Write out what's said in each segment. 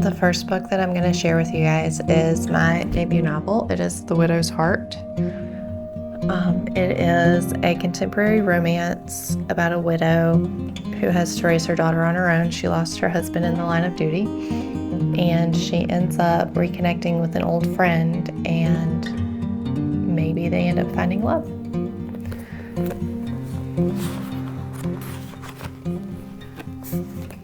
The first book that I'm going to share with you guys is my debut novel. It is The Widow's Heart. It is a contemporary romance about a widow who has to raise her daughter on her own. She lost her husband in the line of duty, and she ends up reconnecting with an old friend, and maybe they end up finding love.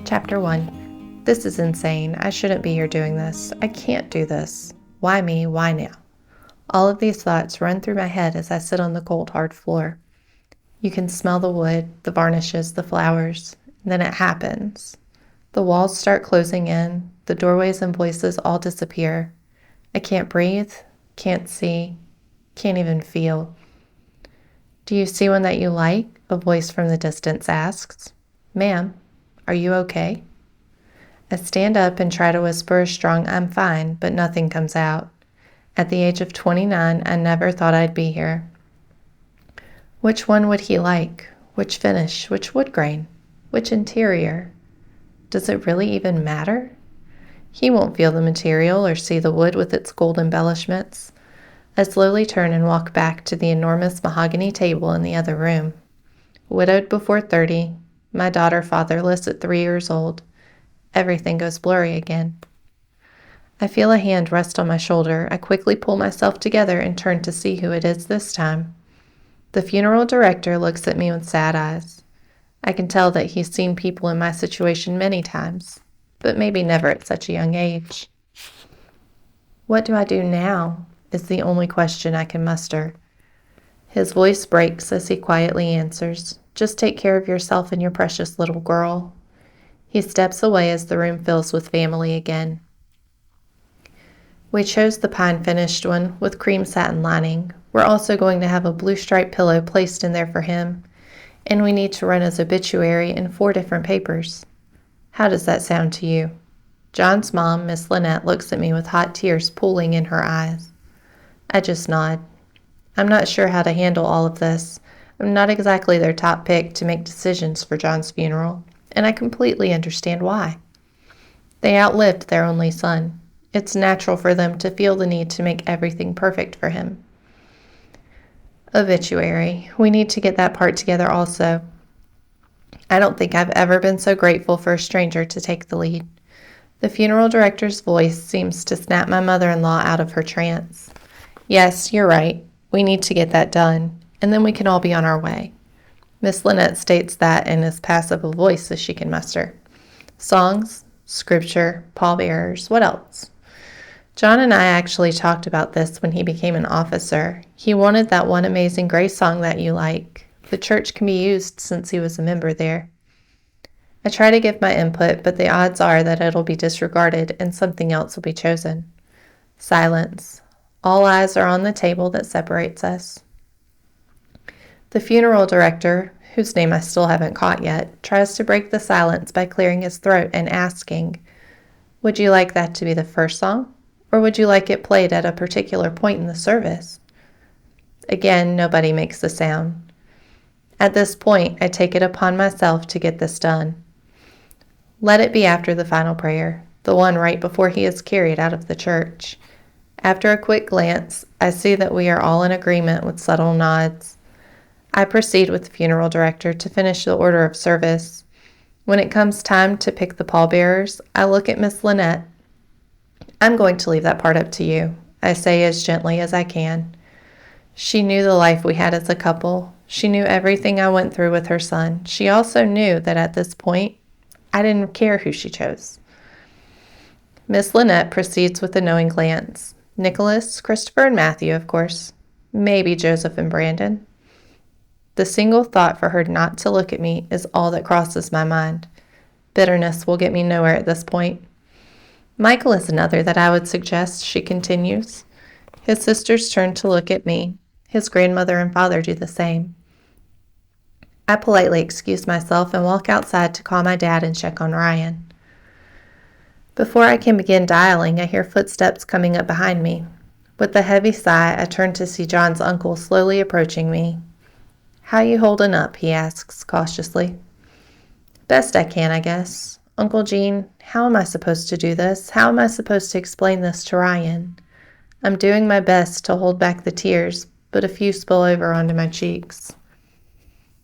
Chapter 1. This is insane. I shouldn't be here doing this. I can't do this. Why me? Why now? All of these thoughts run through my head as I sit on the cold, hard floor. You can smell the wood, the varnishes, the flowers. Then it happens. The walls start closing in. The doorways and voices all disappear. I can't breathe, can't see, can't even feel. Do you see one that you like? A voice from the distance asks. Ma'am, are you okay? I stand up and try to whisper a strong I'm fine, but nothing comes out. At the age of 29, I never thought I'd be here. Which one would he like? Which finish? Which wood grain? Which interior? Does it really even matter? He won't feel the material or see the wood with its gold embellishments. I slowly turn and walk back to the enormous mahogany table in the other room. Widowed before 30, my daughter fatherless at 3 years old. Everything goes blurry again. I feel a hand rest on my shoulder. I quickly pull myself together and turn to see who it is this time. The funeral director looks at me with sad eyes. I can tell that he's seen people in my situation many times, but maybe never at such a young age. What do I do now? Is the only question I can muster. His voice breaks as he quietly answers, just take care of yourself and your precious little girl. He steps away as the room fills with family again. We chose the pine-finished one with cream satin lining. We're also going to have a blue striped pillow placed in there for him, and we need to run his obituary in 4 different papers. How does that sound to you? John's mom, Miss Lynette, looks at me with hot tears pooling in her eyes. I just nod. I'm not sure how to handle all of this. I'm not exactly their top pick to make decisions for John's funeral, and I completely understand why. They outlived their only son. It's natural for them to feel the need to make everything perfect for him. Obituary. We need to get that part together also. I don't think I've ever been so grateful for a stranger to take the lead. The funeral director's voice seems to snap my mother-in-law out of her trance. Yes, you're right. We need to get that done, and then we can all be on our way. Miss Lynette states that in as passive a voice as she can muster. Songs, scripture, pallbearers, what else? John and I actually talked about this when he became an officer. He wanted that one Amazing Grace song that you like. The church can be used since he was a member there. I try to give my input, but the odds are that it'll be disregarded and something else will be chosen. Silence. All eyes are on the table that separates us. The funeral director, whose name I still haven't caught yet, tries to break the silence by clearing his throat and asking, would you like that to be the first song, or would you like it played at a particular point in the service? Again, nobody makes a sound. At this point, I take it upon myself to get this done. Let it be after the final prayer, the one right before he is carried out of the church. After a quick glance, I see that we are all in agreement with subtle nods. I proceed with the funeral director to finish the order of service. When it comes time to pick the pallbearers, I look at Miss Lynette. I'm going to leave that part up to you, I say as gently as I can. She knew the life we had as a couple. She knew everything I went through with her son. She also knew that at this point, I didn't care who she chose. Miss Lynette proceeds with a knowing glance. Nicholas, Christopher, and Matthew, of course. Maybe Joseph and Brandon. The single thought for her not to look at me is all that crosses my mind. Bitterness will get me nowhere at this point. Michael is another that I would suggest, she continues. His sisters turn to look at me. His grandmother and father do the same. I politely excuse myself and walk outside to call my dad and check on Ryan. Before I can begin dialing, I hear footsteps coming up behind me. With a heavy sigh, I turn to see John's uncle slowly approaching me. How you holding up? He asks cautiously. Best I can, I guess. Uncle Gene, How am I supposed to do this? How am I supposed to explain this to Ryan? I'm doing my best to hold back the tears, but a few spill over onto my cheeks.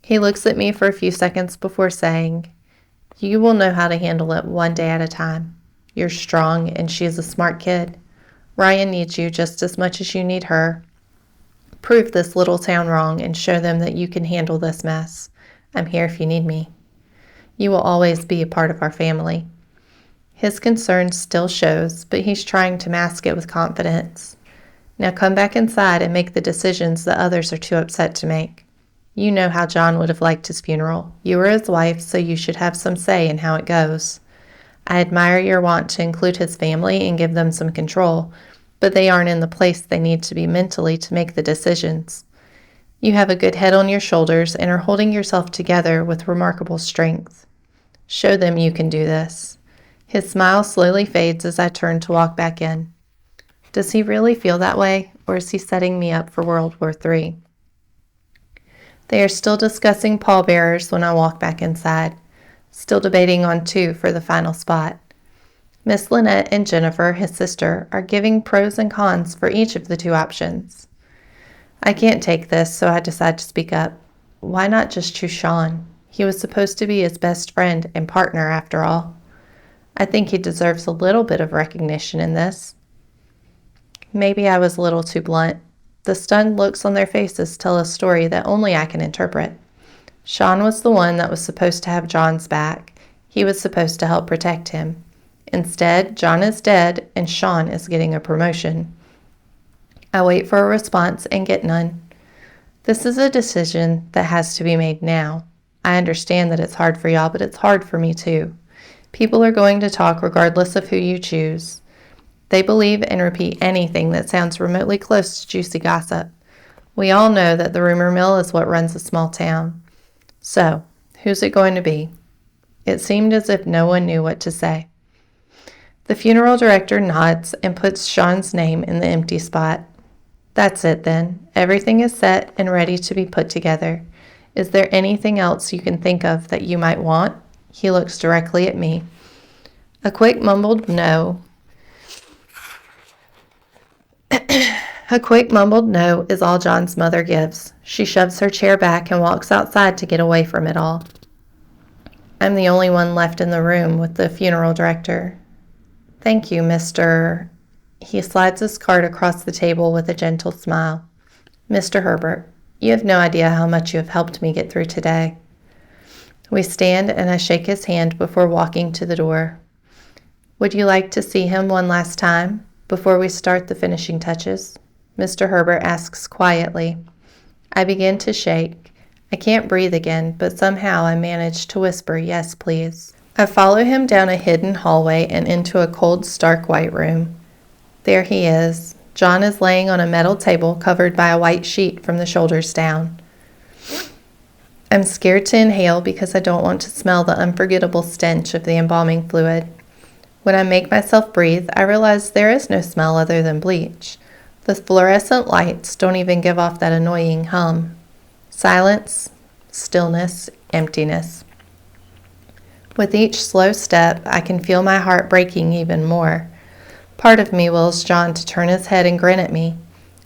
He looks at me for a few seconds before saying, "You will know how to handle it one day at a time. You're strong, and she is a smart kid. Ryan needs you just as much as you need her. Prove this little town wrong and show them that you can handle this mess. I'm here if you need me. You will always be a part of our family." His concern still shows, but he's trying to mask it with confidence. Now come back inside and make the decisions that others are too upset to make. You know how John would have liked his funeral. You were his wife, so you should have some say in how it goes. I admire your want to include his family and give them some control, but they aren't in the place they need to be mentally to make the decisions. You have a good head on your shoulders and are holding yourself together with remarkable strength. Show them you can do this. His smile slowly fades as I turn to walk back in. Does he really feel that way, or is he setting me up for World War III? They are still discussing pallbearers when I walk back inside, still debating on 2 for the final spot. Miss Lynette and Jennifer, his sister, are giving pros and cons for each of the 2 options. I can't take this, so I decide to speak up. Why not just choose Sean? He was supposed to be his best friend and partner after all. I think he deserves a little bit of recognition in this. Maybe I was a little too blunt. The stunned looks on their faces tell a story that only I can interpret. Sean was the one that was supposed to have John's back. He was supposed to help protect him. Instead, John is dead and Sean is getting a promotion. I wait for a response and get none. This is a decision that has to be made now. I understand that it's hard for y'all, but it's hard for me too. People are going to talk regardless of who you choose. They believe and repeat anything that sounds remotely close to juicy gossip. We all know that the rumor mill is what runs a small town. So, who's it going to be? It seemed as if no one knew what to say. The funeral director nods and puts Sean's name in the empty spot. That's it then. Everything is set and ready to be put together. Is there anything else you can think of that you might want? He looks directly at me. A quick mumbled no. A quick mumbled no is all John's mother gives. She shoves her chair back and walks outside to get away from it all. I'm the only one left in the room with the funeral director. Thank you, Mr. He slides his card across the table with a gentle smile. Mr. Herbert, you have no idea how much you have helped me get through today. We stand and I shake his hand before walking to the door. Would you like to see him one last time before we start the finishing touches? Mr. Herbert asks quietly. I begin to shake. I can't breathe again, but somehow I manage to whisper, yes, please. I follow him down a hidden hallway and into a cold, stark white room. There he is. John is laying on a metal table covered by a white sheet from the shoulders down. I'm scared to inhale because I don't want to smell the unforgettable stench of the embalming fluid. When I make myself breathe, I realize there is no smell other than bleach. The fluorescent lights don't even give off that annoying hum. Silence, stillness, emptiness. With each slow step, I can feel my heart breaking even more. Part of me wills John to turn his head and grin at me,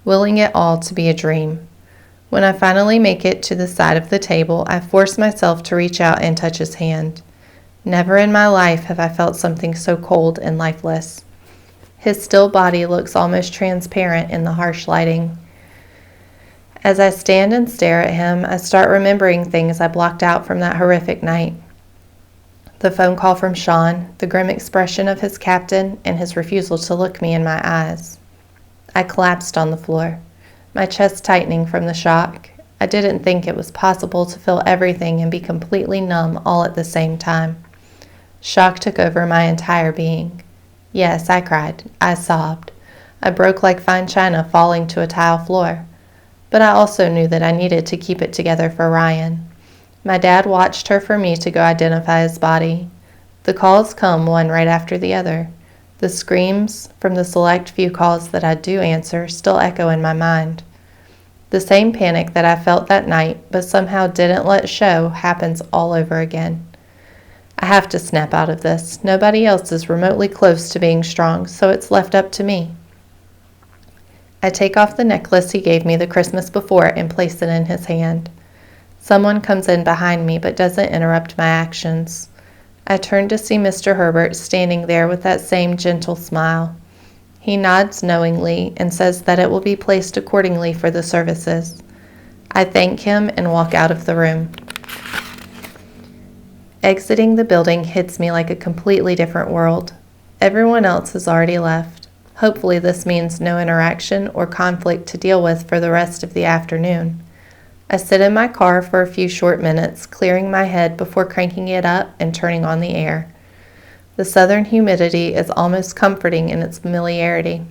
willing it all to be a dream. When I finally make it to the side of the table, I force myself to reach out and touch his hand. Never in my life have I felt something so cold and lifeless. His still body looks almost transparent in the harsh lighting. As I stand and stare at him, I start remembering things I blocked out from that horrific night. The phone call from Sean, the grim expression of his captain, and his refusal to look me in my eyes. I collapsed on the floor, my chest tightening from the shock. I didn't think it was possible to feel everything and be completely numb all at the same time. Shock took over my entire being. Yes, I cried. I sobbed. I broke like fine china falling to a tile floor. But I also knew that I needed to keep it together for Ryan. My dad watched her for me to go identify his body. The calls come one right after the other. The screams from the select few calls that I do answer still echo in my mind. The same panic that I felt that night but somehow didn't let show happens all over again. I have to snap out of this. Nobody else is remotely close to being strong, so it's left up to me. I take off the necklace he gave me the Christmas before and place it in his hand. Someone comes in behind me but doesn't interrupt my actions. I turn to see Mr. Herbert standing there with that same gentle smile. He nods knowingly and says that it will be placed accordingly for the services. I thank him and walk out of the room. Exiting the building hits me like a completely different world. Everyone else has already left. Hopefully this means no interaction or conflict to deal with for the rest of the afternoon. I sit in my car for a few short minutes, clearing my head before cranking it up and turning on the air. The southern humidity is almost comforting in its familiarity.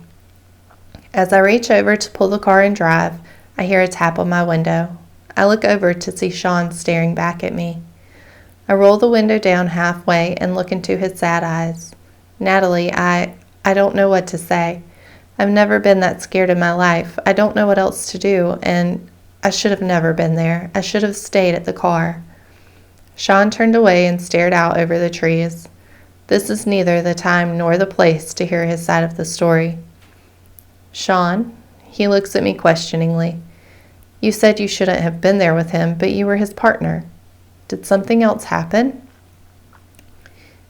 As I reach over to pull the car and drive, I hear a tap on my window. I look over to see Sean staring back at me. I roll the window down halfway and look into his sad eyes. Natalie, I don't know what to say. I've never been that scared in my life. I don't know what else to do, and I should have never been there. I should have stayed at the car. Sean turned away and stared out over the trees. This is neither the time nor the place to hear his side of the story. Sean, he looks at me questioningly. You said you shouldn't have been there with him, but you were his partner. Did something else happen?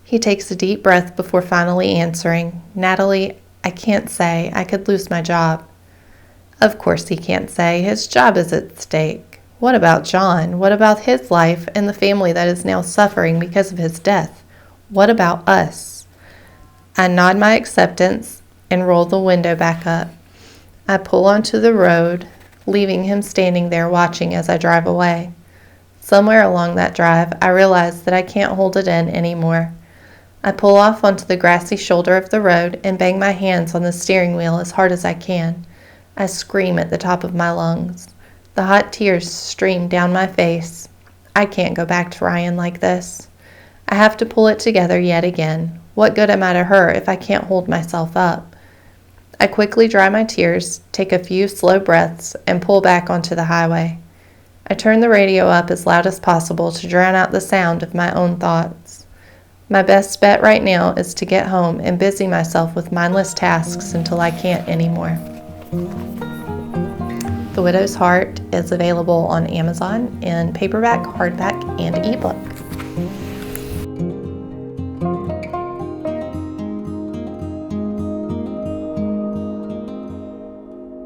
He takes a deep breath before finally answering. Natalie, I can't say. I could lose my job. Of course he can't say. His job is at stake. What about John? What about his life and the family that is now suffering because of his death? What about us? I nod my acceptance and roll the window back up. I pull onto the road, leaving him standing there watching as I drive away. Somewhere along that drive, I realize that I can't hold it in anymore. I pull off onto the grassy shoulder of the road and bang my hands on the steering wheel as hard as I can. I scream at the top of my lungs. The hot tears stream down my face. I can't go back to Ryan like this. I have to pull it together yet again. What good am I to her if I can't hold myself up? I quickly dry my tears, take a few slow breaths, and pull back onto the highway. I turn the radio up as loud as possible to drown out the sound of my own thoughts. My best bet right now is to get home and busy myself with mindless tasks until I can't anymore. The Widow's Heart is available on Amazon in paperback, hardback, and ebook.